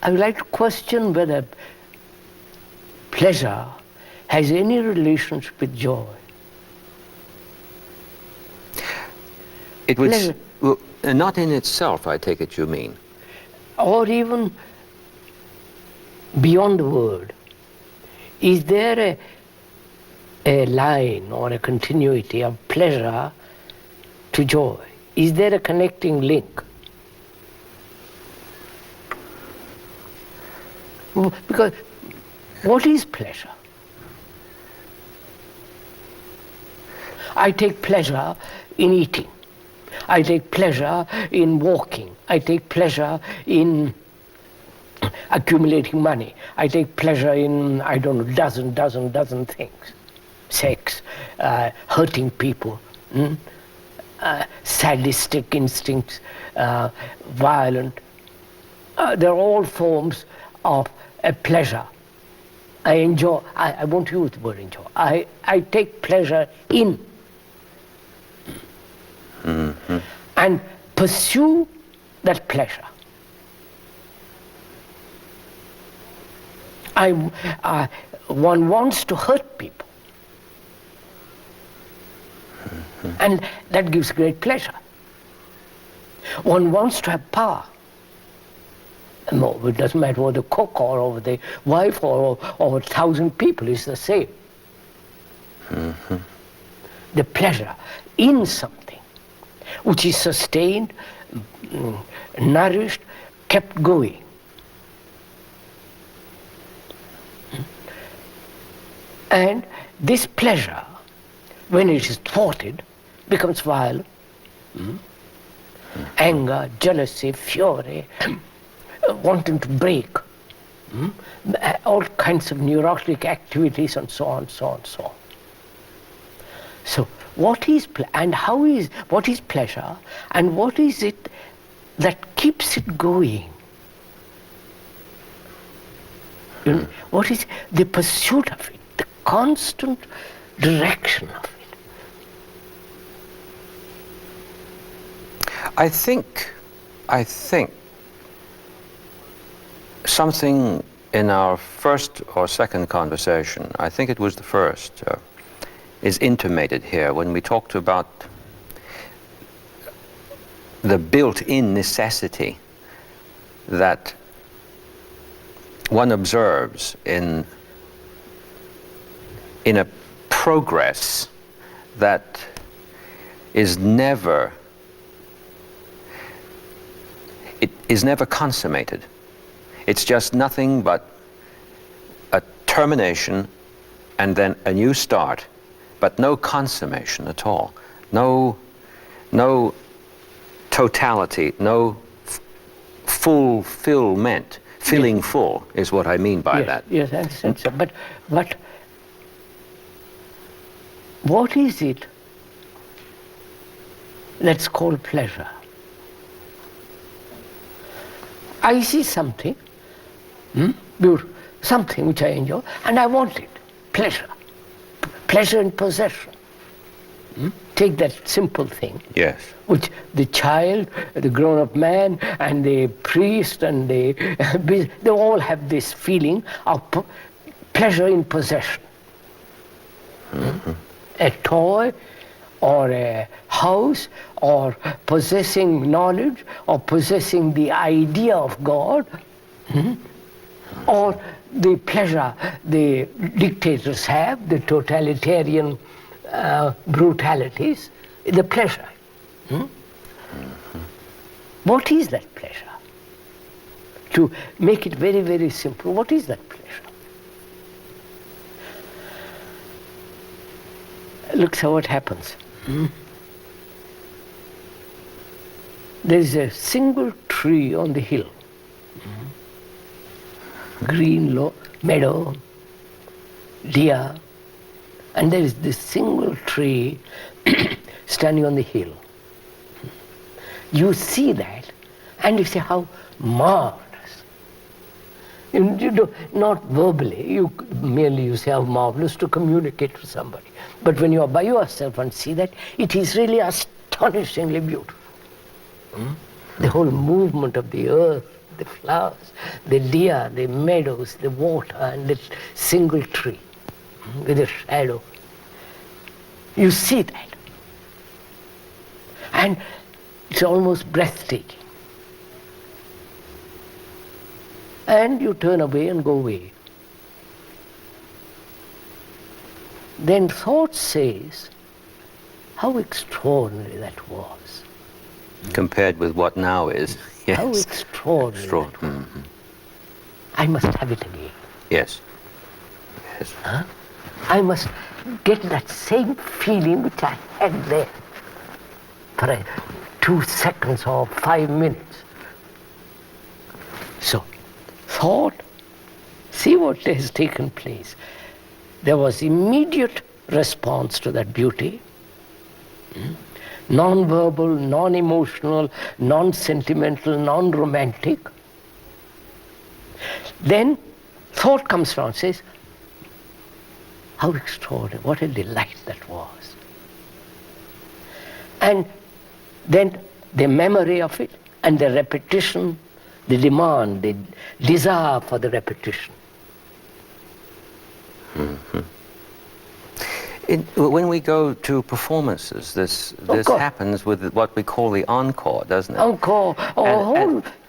I would like to question whether pleasure has any relationship with joy. It would, well, not in itself, I take it you mean. Or even beyond the word. Is there a line or a continuity of pleasure to joy? Is there a connecting link? Because what is pleasure? I take pleasure in eating. I take pleasure in walking. I take pleasure in accumulating money. I take pleasure in, I don't know, dozen things. Sex, hurting people, sadistic instincts, violent. They're all forms of a pleasure. I enjoy, I won't use the word enjoy. I take pleasure in. Mm-hmm. And pursue that pleasure. One wants to hurt people. Mm-hmm. And that gives great pleasure. One wants to have power. No, it doesn't matter over the cook or over the wife or over 1,000 people, it's the same. Mm-hmm. The pleasure in something which is sustained, nourished, kept going. And this pleasure, when it is thwarted, becomes violent. Anger, jealousy, fury, wanting to break, all kinds of neurotic activities and so on, so on, so on. So what is what is pleasure, and what is it that keeps it going? What is the pursuit of it, the constant direction of it? I think something in our first or second conversation, I think it was the first, is intimated here when we talked about the built-in necessity that one observes in a progress that is never consummated. It's just nothing but a termination and then a new start, but no consummation at all. No totality, no fulfillment. Filling full is what I mean by that. Yes, I understand, sir. But what is it that's called pleasure? I see something, beautiful, something which I enjoy, and I want it. Pleasure. Pleasure in possession. Take that simple thing. Yes. Which the child, the grown-up man, and the priest, and they all have this feeling of pleasure in possession. Mm-hmm. A toy, or a house, or possessing knowledge, or possessing the idea of God, or the pleasure the dictators have, the totalitarian brutalities, the pleasure. What is that pleasure? To make it very, very simple, what is that pleasure? Look, so what happens. There is a single tree on the hill. Green meadow, deer, and there is this single tree standing on the hill. You see that, and you say, how marvelous. You do, not verbally, you say how marvelous to communicate to somebody. But when you are by yourself and see that, it is really astonishingly beautiful. The whole movement of the earth, the flowers, the deer, the meadows, the water, and the single tree with a shadow. You see that. And it's almost breathtaking. And you turn away and go away. Then thought says, how extraordinary that was. Compared with what now is. Yes. How extraordinary that was. Mm-hmm. I must have it again. Yes. Yes. Huh? I must get that same feeling which I had there for 2 seconds or 5 minutes. So, thought, see what has taken place. There was immediate response to that beauty. Non-verbal, non-emotional, non-sentimental, non-romantic. Then thought comes around and says, how extraordinary, what a delight that was. And then the memory of it and the repetition, the demand, the desire for the repetition. Mm-hmm. When we go to performances, this happens with what we call the encore, doesn't it? Encore.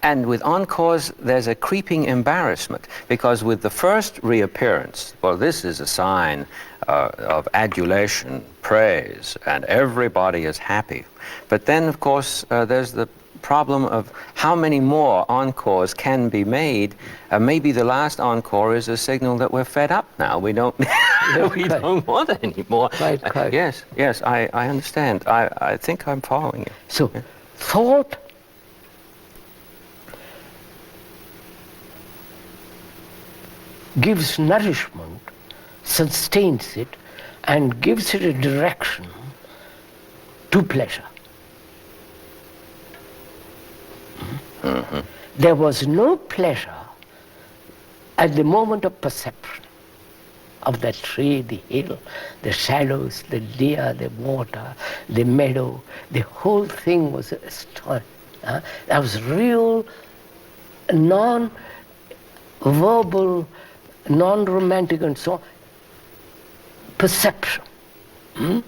And with encores, there's a creeping embarrassment, because with the first reappearance, well, this is a sign of adulation, praise, and everybody is happy. But then, of course, there's the problem of how many more encores can be made. Maybe the last encore is a signal that we're fed up now. We don't don't want it anymore. Right. Yes, I understand. I think I'm following you. So, thought gives nourishment, sustains it, and gives it a direction to pleasure. Mm-hmm. There was no pleasure at the moment of perception of the tree, the hill, the shadows, the deer, the water, the meadow. The whole thing was astonishing. That was real, non-verbal, non-romantic and so on, perception. Mm-hmm.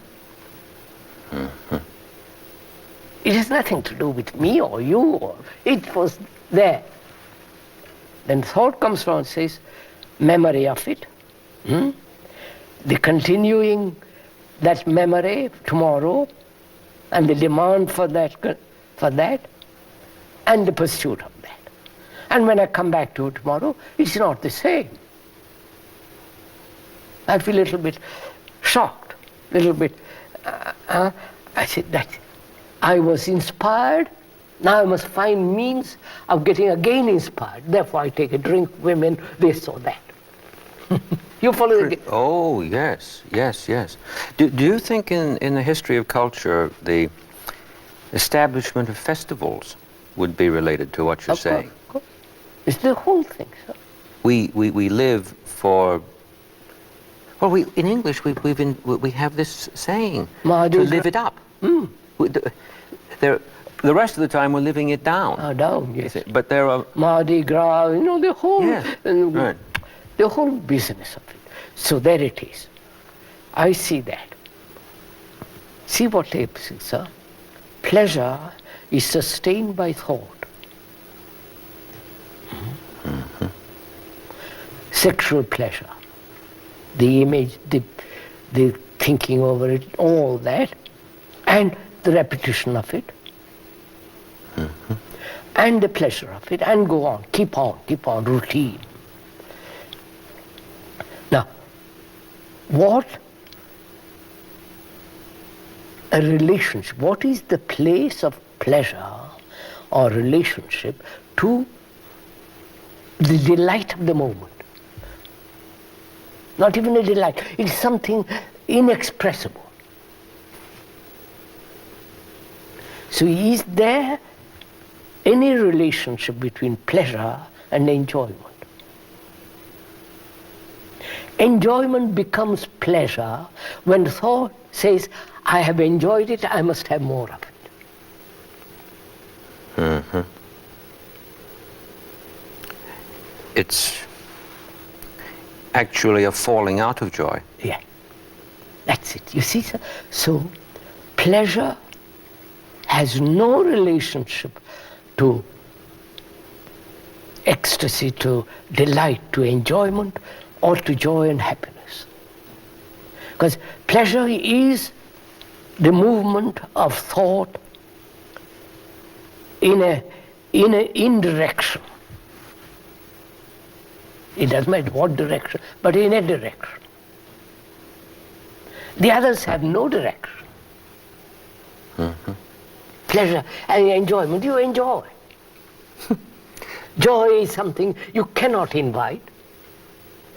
It has nothing to do with me or you, it was there. Then thought comes around and says, memory of it, the continuing that memory tomorrow, and the demand for that, and the pursuit of that. And when I come back to it tomorrow, it's not the same. I feel a little bit shocked, a little bit, I said, that's it. I was inspired, now I must find means of getting again inspired. Therefore I take a drink, women, this or that. You follow the... Oh, yes. Do you think in the history of culture, the establishment of festivals would be related to what you're saying? Of course. It's the whole thing, sir. We live for... Well, in English, we have this saying, to live it up. The rest of the time we're living it down. Down, yes. But there are... Mardi Gras, the whole... Yes, right. The whole business of it. So there it is. I see that. See what happens, sir? Pleasure is sustained by thought. Mm-hmm. Sexual pleasure. The image, the thinking over it, all that, and the repetition of it, and the pleasure of it, and go on, keep on, routine. Now, what a relationship, what is the place of pleasure or relationship to the delight of the moment? Not even a delight, it's something inexpressible. So is there any relationship between pleasure and enjoyment? Enjoyment becomes pleasure when thought says, I have enjoyed it, I must have more of it. Mm-hmm. it's actually a falling out of joy. Yeah, that's it. You see, sir? So pleasure has no relationship to ecstasy, to delight, to enjoyment, or to joy and happiness. Because pleasure is the movement of thought in a indirection. It doesn't matter what direction, but in a direction. The others have no direction. Mm-hmm. Pleasure and enjoyment, you enjoy. Joy is something you cannot invite.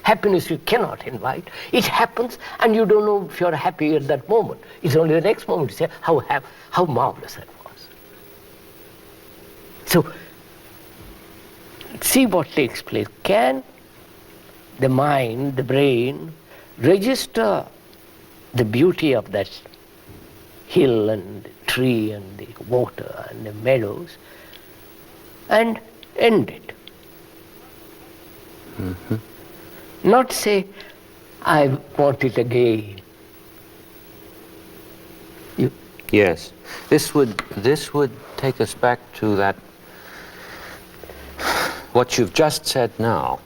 Happiness you cannot invite. It happens and you don't know if you're happy at that moment. It's only the next moment you say, how marvelous that was. So, see what takes place. Can the mind, the brain, register the beauty of that hill and the tree and the water and the meadows and end it? Mm-hmm. Not say, I want it again. Yes. This would take us back to that, what you've just said now,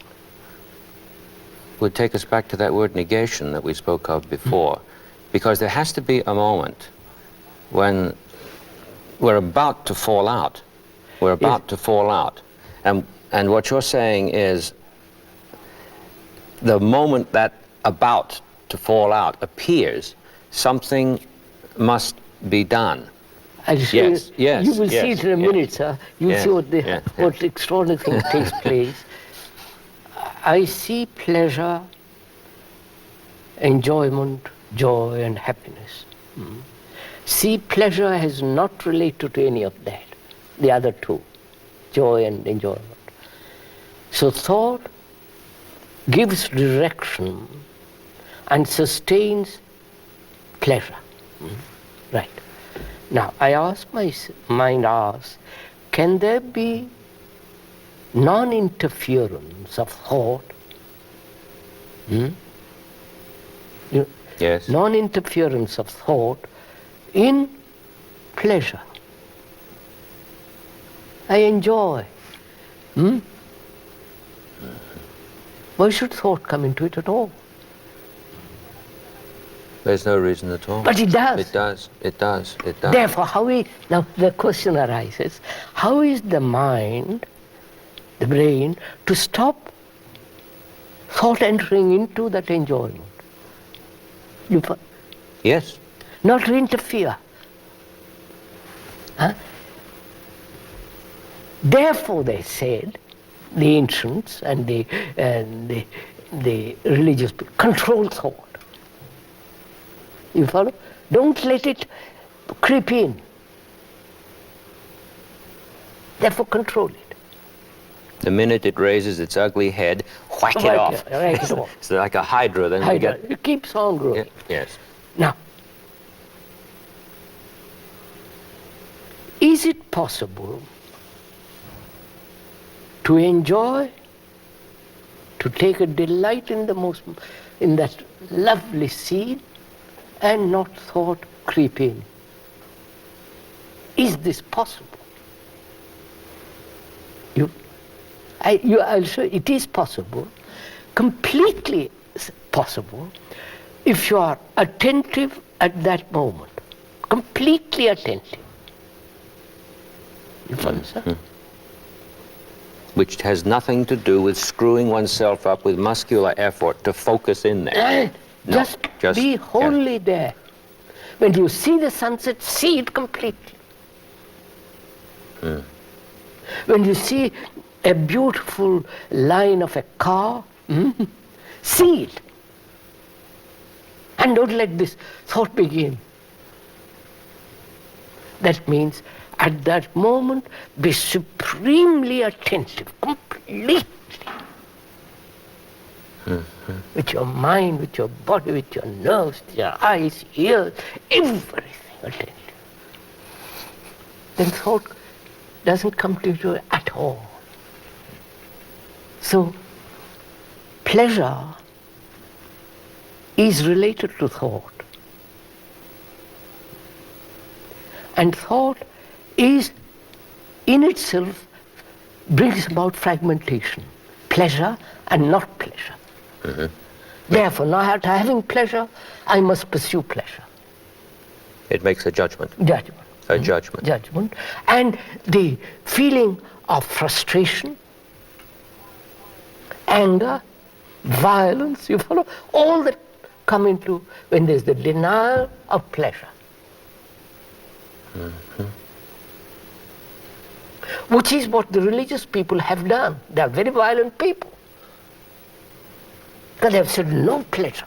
would take us back to that word negation that we spoke of before. Because there has to be a moment when we're about to fall out. We're about to fall out. And what you're saying is, the moment that about to fall out appears, something must be done. Yes, yes, you will see it in a minute, sir. You'll see what extraordinary thing takes place. I see pleasure, enjoyment, joy and happiness. See, pleasure is not related to any of that, the other two, joy and enjoyment. So thought gives direction and sustains pleasure. Right. Now, my mind asks, can there be non-interference of thought? Yes. Non-interference of thought in pleasure. I enjoy. Why should thought come into it at all? There's no reason at all. But it does. It does. It does. It does. Therefore, now the question arises, how is the mind, the brain, to stop thought entering into that enjoyment? Yes. Not to interfere. Therefore, they said, the ancients and the religious people, control thought. You follow? Don't let it creep in. Therefore, control it. The minute it raises its ugly head, whack it off. Whack it off. It's like a hydra. Then we get. It keeps on growing. Yes. Now, is it possible to enjoy, to take a delight in that lovely scene, and not thought creep in? Is this possible? I'll show you, it is possible, completely possible, if you are attentive at that moment, completely attentive. You follow, sir? Which has nothing to do with screwing oneself up with muscular effort to focus in there. Just be wholly there. When you see the sunset, see it completely. When you see a beautiful line of a car, see it. And don't let this thought begin. That means at that moment, be supremely attentive, completely. With your mind, with your body, with your nerves, your eyes, ears, everything attentive. Then thought doesn't come to you at all. So pleasure is related to thought. And thought is, in itself, brings about fragmentation, pleasure and not pleasure. Mm-hmm. Therefore, now after having pleasure, I must pursue pleasure. It makes a judgment. Judgment. A judgment. Judgment. And the feeling of frustration, anger, violence, you follow, all that come into when there's the denial of pleasure. Mm-hmm. Which is what the religious people have done. They are very violent people. Because they have said no pleasure.